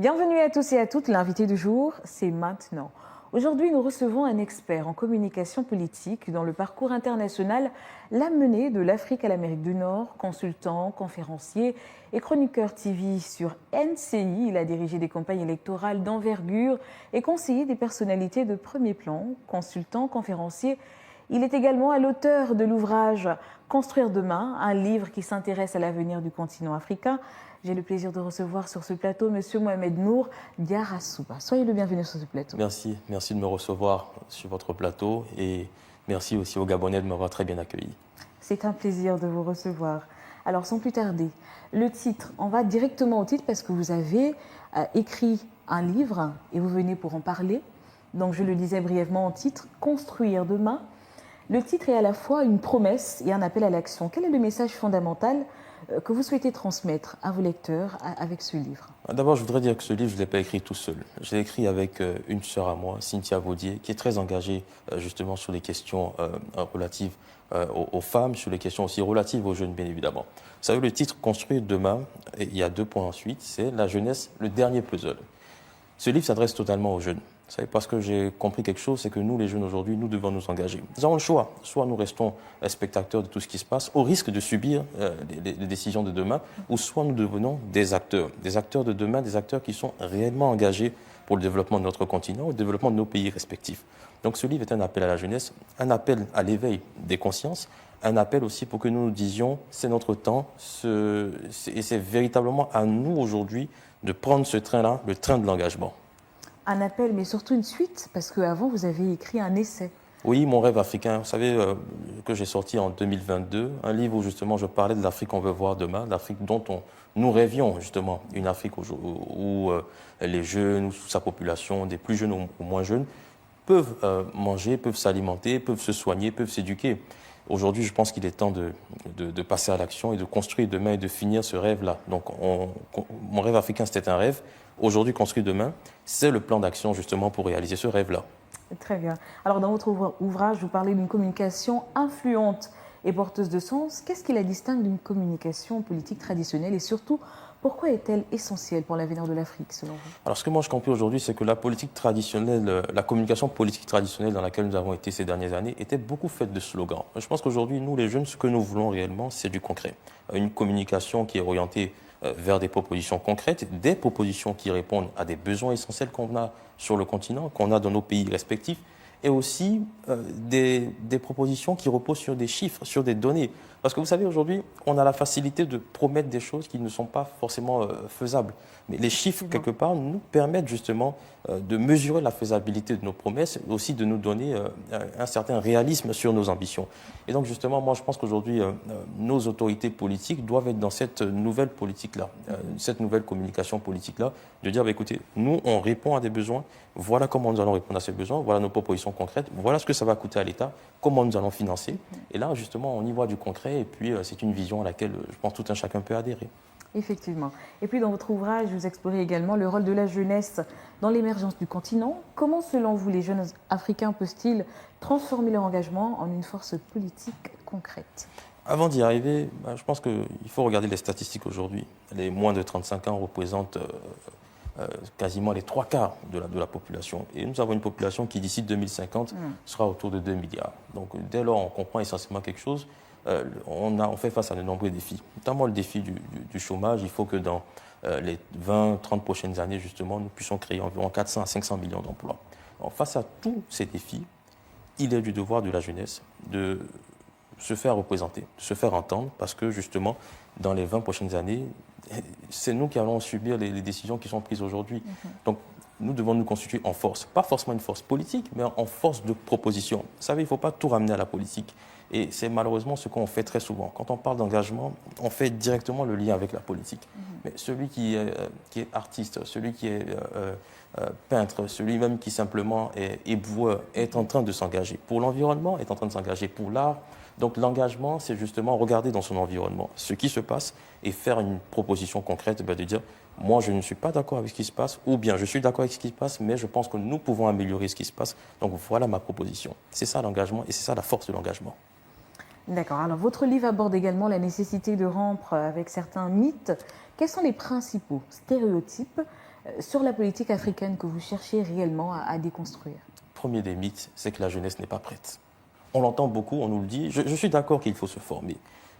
Bienvenue à tous et à toutes. L'invité du jour, c'est maintenant. Aujourd'hui, nous recevons un expert en communication politique dont le parcours international l'a mené de l'Afrique à l'Amérique du Nord, consultant, conférencier et chroniqueur TV sur NCI. Il a dirigé des campagnes électorales d'envergure et conseillé des personnalités de premier plan, consultant, conférencier. Il est également l'auteur de l'ouvrage Construire demain, un livre qui s'intéresse à l'avenir du continent africain. J'ai le plaisir de recevoir sur ce plateau M. Mohamed Nour Diarra-Souba. Soyez le bienvenu sur ce plateau. Merci de me recevoir sur votre plateau et merci aussi aux Gabonais de m'avoir très bien accueilli. C'est un plaisir de vous recevoir. Alors sans plus tarder, le titre, on va directement au titre parce que vous avez écrit un livre et vous venez pour en parler. Donc je le disais brièvement en titre, Construire demain. Le titre est à la fois une promesse et un appel à l'action. Quel est le message fondamental que vous souhaitez transmettre à vos lecteurs avec ce livre? D'abord, je voudrais dire que ce livre, je ne l'ai pas écrit tout seul. Je l'ai écrit avec une sœur à moi, Cynthia Vaudier, qui est très engagée justement sur les questions relatives aux femmes, sur les questions aussi relatives aux jeunes, bien évidemment. Vous savez, le titre « Construire demain », et il y a 2 points ensuite, c'est « La jeunesse, le dernier puzzle ». Ce livre s'adresse totalement aux jeunes. Vous savez, parce que j'ai compris quelque chose, c'est que nous, les jeunes aujourd'hui, nous devons nous engager. Nous avons le choix. Soit nous restons spectateurs de tout ce qui se passe, au risque de subir les décisions de demain, ou soit nous devenons des acteurs de demain, des acteurs qui sont réellement engagés pour le développement de notre continent, le développement de nos pays respectifs. Donc ce livre est un appel à la jeunesse, un appel à l'éveil des consciences, un appel aussi pour que nous nous disions, c'est notre temps, et c'est véritablement à nous aujourd'hui de prendre ce train-là, le train de l'engagement. Un appel, mais surtout une suite, parce qu'avant, vous avez écrit un essai. Oui, Mon rêve africain, vous savez, que j'ai sorti en 2022, un livre où justement je parlais de l'Afrique qu'on veut voir demain, l'Afrique dont nous rêvions justement, une Afrique où les jeunes, ou sa population, des plus jeunes ou moins jeunes, peuvent manger, peuvent s'alimenter, peuvent se soigner, peuvent s'éduquer. Aujourd'hui, je pense qu'il est temps de passer à l'action et de construire demain et de finir ce rêve-là. Donc, Mon rêve africain, c'était un rêve. Aujourd'hui, Construire demain, c'est le plan d'action justement pour réaliser ce rêve-là. Très bien. Alors, dans votre ouvrage, vous parlez d'une communication influente et porteuse de sens. Qu'est-ce qui la distingue d'une communication politique traditionnelle et surtout, pourquoi est-elle essentielle pour l'avenir de l'Afrique, selon vous? Alors, ce que moi je comprends aujourd'hui, c'est que la politique traditionnelle, la communication politique traditionnelle dans laquelle nous avons été ces dernières années était beaucoup faite de slogans. Je pense qu'aujourd'hui, nous, les jeunes, ce que nous voulons réellement, c'est du concret. Une communication qui est orientée vers des propositions concrètes, des propositions qui répondent à des besoins essentiels qu'on a sur le continent, qu'on a dans nos pays respectifs, et aussi des propositions qui reposent sur des chiffres, sur des données. Parce que vous savez, aujourd'hui, on a la facilité de promettre des choses qui ne sont pas forcément faisables. Mais les chiffres, quelque part, nous permettent justement de mesurer la faisabilité de nos promesses, et aussi de nous donner un certain réalisme sur nos ambitions. Et donc, justement, moi, je pense qu'aujourd'hui, nos autorités politiques doivent être dans cette nouvelle politique-là, cette nouvelle communication politique-là, de dire, bah, écoutez, nous, on répond à des besoins, voilà comment nous allons répondre à ces besoins, voilà nos propositions concrètes, voilà ce que ça va coûter à l'État, comment nous allons financer. Et là, justement, on y voit du concret, et puis c'est une vision à laquelle, je pense, tout un chacun peut adhérer. Effectivement. Et puis dans votre ouvrage, vous explorez également le rôle de la jeunesse dans l'émergence du continent. Comment, selon vous, les jeunes africains peuvent-ils transformer leur engagement en une force politique concrète? Avant d'y arriver, je pense qu'il faut regarder les statistiques aujourd'hui. Les moins de 35 ans représentent quasiment les 3/4 de la population. Et nous avons une population qui, d'ici 2050, sera autour de 2 milliards. Donc dès lors, on comprend essentiellement quelque chose. On fait face à de nombreux défis, notamment le défi du chômage. Il faut que dans les 20-30 prochaines années, justement, nous puissions créer environ 400 à 500 millions d'emplois. Face à tous ces défis, il est du devoir de la jeunesse de se faire représenter, de se faire entendre, parce que justement, dans les 20 prochaines années, c'est nous qui allons subir les décisions qui sont prises aujourd'hui. Donc, nous devons nous constituer en force, pas forcément une force politique, mais en force de proposition. Vous savez, il ne faut pas tout ramener à la politique. Et c'est malheureusement ce qu'on fait très souvent. Quand on parle d'engagement, on fait directement le lien avec la politique. Mais celui qui est artiste, celui qui est peintre, celui même qui simplement est éboueur, est en train de s'engager. Pour l'environnement, est en train de s'engager pour l'art. Donc l'engagement, c'est justement regarder dans son environnement ce qui se passe et faire une proposition concrète, de dire moi je ne suis pas d'accord avec ce qui se passe, ou bien je suis d'accord avec ce qui se passe, mais je pense que nous pouvons améliorer ce qui se passe. Donc voilà ma proposition. C'est ça l'engagement et c'est ça la force de l'engagement. D'accord. Alors votre livre aborde également la nécessité de rompre avec certains mythes. Quels sont les principaux stéréotypes sur la politique africaine que vous cherchez réellement à déconstruire? Premier des mythes, c'est que la jeunesse n'est pas prête. On l'entend beaucoup, on nous le dit. Je suis d'accord qu'il faut se former.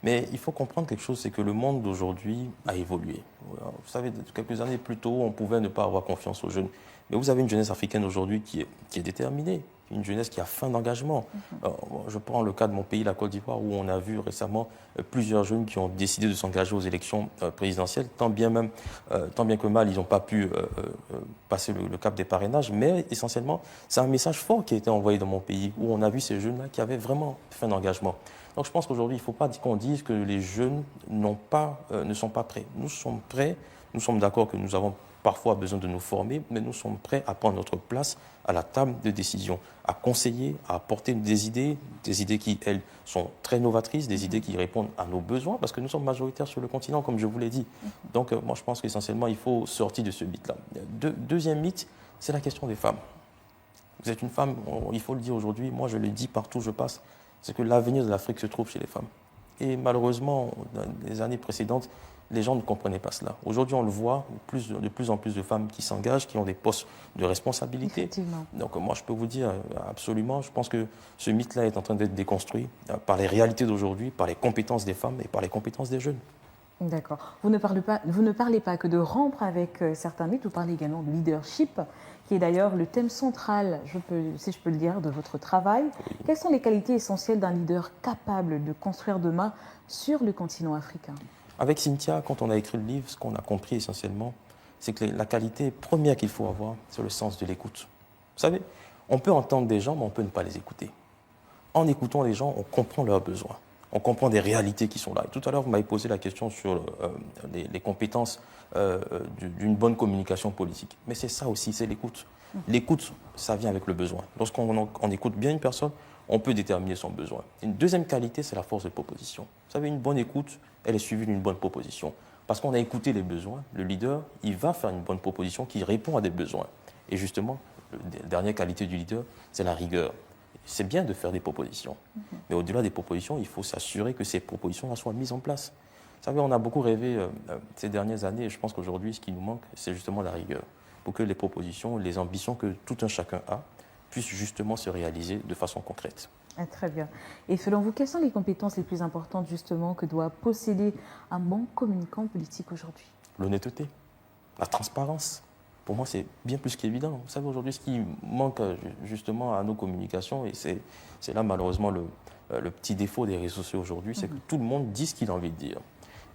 Mais il faut comprendre quelque chose, c'est que le monde d'aujourd'hui a évolué. Vous savez, quelques années plus tôt, on pouvait ne pas avoir confiance aux jeunes. Mais vous avez une jeunesse africaine aujourd'hui qui est déterminée, une jeunesse qui a faim d'engagement. Je prends le cas de mon pays, la Côte d'Ivoire, où on a vu récemment plusieurs jeunes qui ont décidé de s'engager aux élections présidentielles, tant bien que mal, ils n'ont pas pu passer le cap des parrainages. Mais essentiellement, c'est un message fort qui a été envoyé dans mon pays, où on a vu ces jeunes-là qui avaient vraiment faim d'engagement. Donc je pense qu'aujourd'hui, il ne faut pas qu'on dise que les jeunes ne sont pas prêts. Nous sommes prêts, nous sommes d'accord que nous avons parfois besoin de nous former, mais nous sommes prêts à prendre notre place à la table de décision, à conseiller, à apporter des idées qui, elles, sont très novatrices, des idées qui répondent à nos besoins, parce que nous sommes majoritaires sur le continent, comme je vous l'ai dit. Donc moi, je pense qu'essentiellement, il faut sortir de ce mythe-là. Deuxième mythe, c'est la question des femmes. Vous êtes une femme, il faut le dire aujourd'hui, moi je le dis partout où je passe, c'est que l'avenir de l'Afrique se trouve chez les femmes. Et malheureusement, dans les années précédentes, les gens ne comprenaient pas cela. Aujourd'hui, on le voit, de plus en plus de femmes qui s'engagent, qui ont des postes de responsabilité. Donc moi, je peux vous dire absolument, je pense que ce mythe-là est en train d'être déconstruit par les réalités d'aujourd'hui, par les compétences des femmes et par les compétences des jeunes. D'accord. Vous ne parlez pas que de rompre avec certains mythes, vous parlez également de leadership, qui est d'ailleurs le thème central, si je peux le dire, de votre travail. Oui. Quelles sont les qualités essentielles d'un leader capable de construire demain sur le continent africain? Avec Cynthia, quand on a écrit le livre, ce qu'on a compris essentiellement, c'est que la qualité première qu'il faut avoir, c'est le sens de l'écoute. Vous savez, on peut entendre des gens, mais on peut ne pas les écouter. En écoutant les gens, on comprend leurs besoins. On comprend des réalités qui sont là. Et tout à l'heure, vous m'avez posé la question sur les compétences d'une bonne communication politique. Mais c'est ça aussi, c'est l'écoute. L'écoute, ça vient avec le besoin. Lorsqu'on écoute bien une personne, on peut déterminer son besoin. Une deuxième qualité, c'est la force de proposition. Vous savez, une bonne écoute, elle est suivie d'une bonne proposition. Parce qu'on a écouté les besoins, le leader, il va faire une bonne proposition qui répond à des besoins. Et justement, la dernière qualité du leader, c'est la rigueur. C'est bien de faire des propositions. Mais au-delà des propositions, il faut s'assurer que ces propositions soient mises en place. Vous savez, on a beaucoup rêvé ces dernières années, et je pense qu'aujourd'hui, ce qui nous manque, c'est justement la rigueur. Pour que les propositions, les ambitions que tout un chacun a, puissent justement se réaliser de façon concrète. Ah, très bien. Et selon vous, quelles sont les compétences les plus importantes, justement, que doit posséder un bon communicant politique aujourd'hui? L'honnêteté, la transparence. Pour moi, c'est bien plus qu'évident. Vous savez, aujourd'hui, ce qui manque justement à nos communications, et c'est là malheureusement le petit défaut des réseaux sociaux aujourd'hui, c'est que tout le monde dit ce qu'il a envie de dire.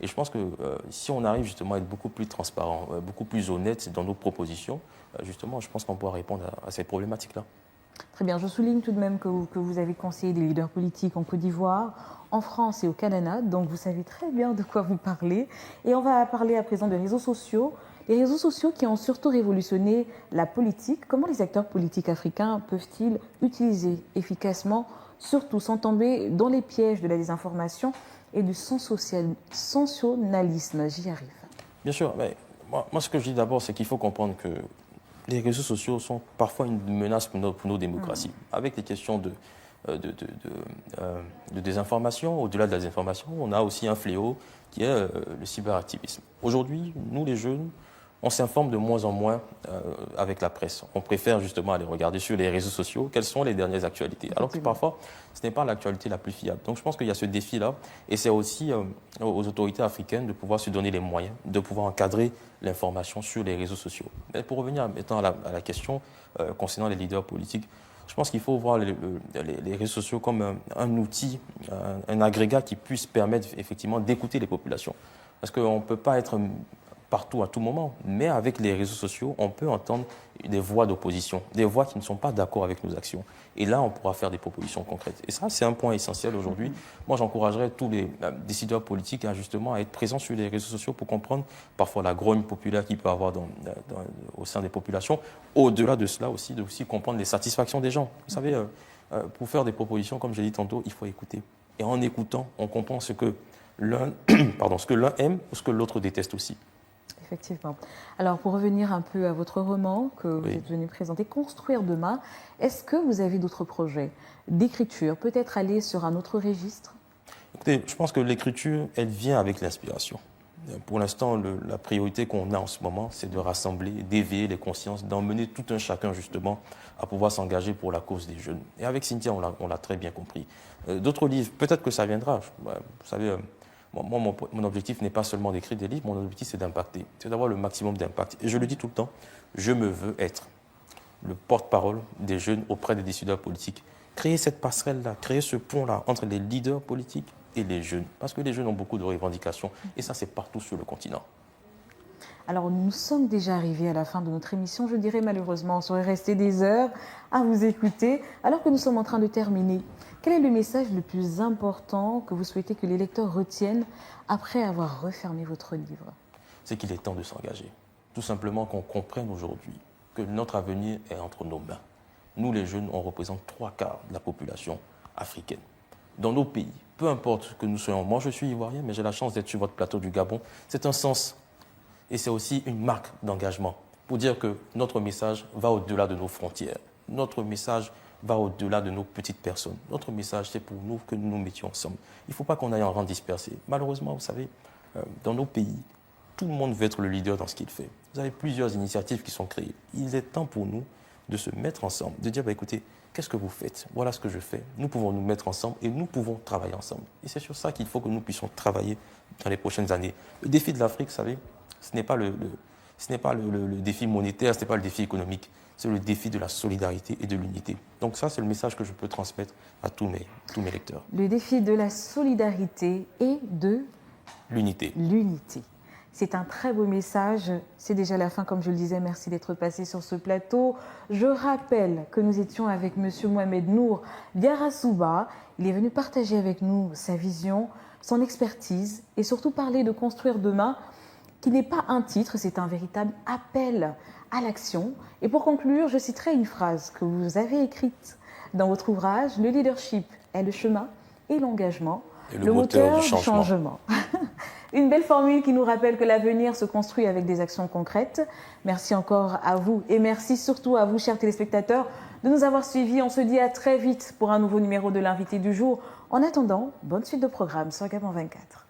Et je pense que si on arrive justement à être beaucoup plus transparent, beaucoup plus honnête dans nos propositions, justement, je pense qu'on pourra répondre à ces problématiques-là. Très bien. Je souligne tout de même que vous avez conseillé des leaders politiques en Côte d'Ivoire, en France et au Canada, donc vous savez très bien de quoi vous parlez. Et on va parler à présent des réseaux sociaux. Les réseaux sociaux qui ont surtout révolutionné la politique, comment les acteurs politiques africains peuvent-ils utiliser efficacement, surtout sans tomber dans les pièges de la désinformation et du sensationnalisme? J'y arrive. Bien sûr, mais moi ce que je dis d'abord, c'est qu'il faut comprendre que les réseaux sociaux sont parfois une menace pour nos démocraties. Avec les questions de désinformation, au-delà de la désinformation, on a aussi un fléau qui est le cyberactivisme. Aujourd'hui, nous les jeunes, on s'informe de moins en moins avec la presse. On préfère justement aller regarder sur les réseaux sociaux quelles sont les dernières actualités. Alors que parfois, ce n'est pas l'actualité la plus fiable. Donc je pense qu'il y a ce défi-là. Et c'est aussi aux autorités africaines de pouvoir se donner les moyens, de pouvoir encadrer l'information sur les réseaux sociaux. Mais pour revenir à la question concernant les leaders politiques, je pense qu'il faut voir les réseaux sociaux comme un outil, un agrégat qui puisse permettre effectivement d'écouter les populations. Parce qu'on ne peut pas être partout à tout moment, mais avec les réseaux sociaux, on peut entendre des voix d'opposition, des voix qui ne sont pas d'accord avec nos actions. Et là, on pourra faire des propositions concrètes. Et ça, c'est un point essentiel aujourd'hui. Moi, j'encouragerais tous les décideurs politiques à justement à être présents sur les réseaux sociaux pour comprendre parfois la grogne populaire qu'il peut y avoir au sein des populations. Au-delà de cela aussi, de aussi comprendre les satisfactions des gens. Vous savez, pour faire des propositions, comme j'ai dit tantôt, il faut écouter. Et en écoutant, on comprend ce que l'un aime ou ce que l'autre déteste aussi. Effectivement. Alors, pour revenir un peu à votre roman que vous êtes venu présenter, Construire demain, est-ce que vous avez d'autres projets d'écriture, peut-être aller sur un autre registre? Écoutez, je pense que l'écriture, elle vient avec l'inspiration. Pour l'instant, la priorité qu'on a en ce moment, c'est de rassembler, d'éveiller les consciences, d'emmener tout un chacun justement à pouvoir s'engager pour la cause des jeunes. Et avec Cynthia, on l'a très bien compris. D'autres livres, peut-être que ça viendra. Vous savez, moi, mon objectif n'est pas seulement d'écrire des livres, mon objectif c'est d'impacter, c'est d'avoir le maximum d'impact. Et je le dis tout le temps, je me veux être le porte-parole des jeunes auprès des décideurs politiques. Créer cette passerelle-là, créer ce pont-là entre les leaders politiques et les jeunes. Parce que les jeunes ont beaucoup de revendications et ça, c'est partout sur le continent. Alors, nous sommes déjà arrivés à la fin de notre émission. Je dirais malheureusement, on serait resté des heures à vous écouter. Alors que nous sommes en train de terminer, quel est le message le plus important que vous souhaitez que les lecteurs retiennent après avoir refermé votre livre? C'est qu'il est temps de s'engager. Tout simplement qu'on comprenne aujourd'hui que notre avenir est entre nos mains. Nous, les jeunes, on représente 3/4 de la population africaine. Dans nos pays, peu importe que nous soyons, moi je suis ivoirien, mais j'ai la chance d'être sur votre plateau du Gabon, c'est un sens et c'est aussi une marque d'engagement pour dire que notre message va au-delà de nos frontières. Notre message va au-delà de nos petites personnes. Notre message, c'est pour nous que nous nous mettions ensemble. Il ne faut pas qu'on aille en rang dispersé. Malheureusement, vous savez, dans nos pays, tout le monde veut être le leader dans ce qu'il fait. Vous avez plusieurs initiatives qui sont créées. Il est temps pour nous de se mettre ensemble, de dire, écoutez, qu'est-ce que vous faites? Voilà ce que je fais. Nous pouvons nous mettre ensemble et nous pouvons travailler ensemble. Et c'est sur ça qu'il faut que nous puissions travailler dans les prochaines années. Le défi de l'Afrique, vous savez, ce n'est pas le défi monétaire, ce n'est pas le défi économique, c'est le défi de la solidarité et de l'unité. Donc ça, c'est le message que je peux transmettre à tous mes lecteurs. Le défi de la solidarité et de l'unité. L'unité. C'est un très beau message. C'est déjà la fin, comme je le disais. Merci d'être passé sur ce plateau. Je rappelle que nous étions avec M. Mohamed Nour Diarra-Souba. Il est venu partager avec nous sa vision, son expertise et surtout parler de construire demain, qui n'est pas un titre, c'est un véritable appel à l'action. Et pour conclure, je citerai une phrase que vous avez écrite dans votre ouvrage. Le leadership est le chemin et l'engagement, le moteur du changement. Une belle formule qui nous rappelle que l'avenir se construit avec des actions concrètes. Merci encore à vous et merci surtout à vous, chers téléspectateurs, de nous avoir suivis. On se dit à très vite pour un nouveau numéro de l'invité du jour. En attendant, bonne suite de programme sur Gabon 24.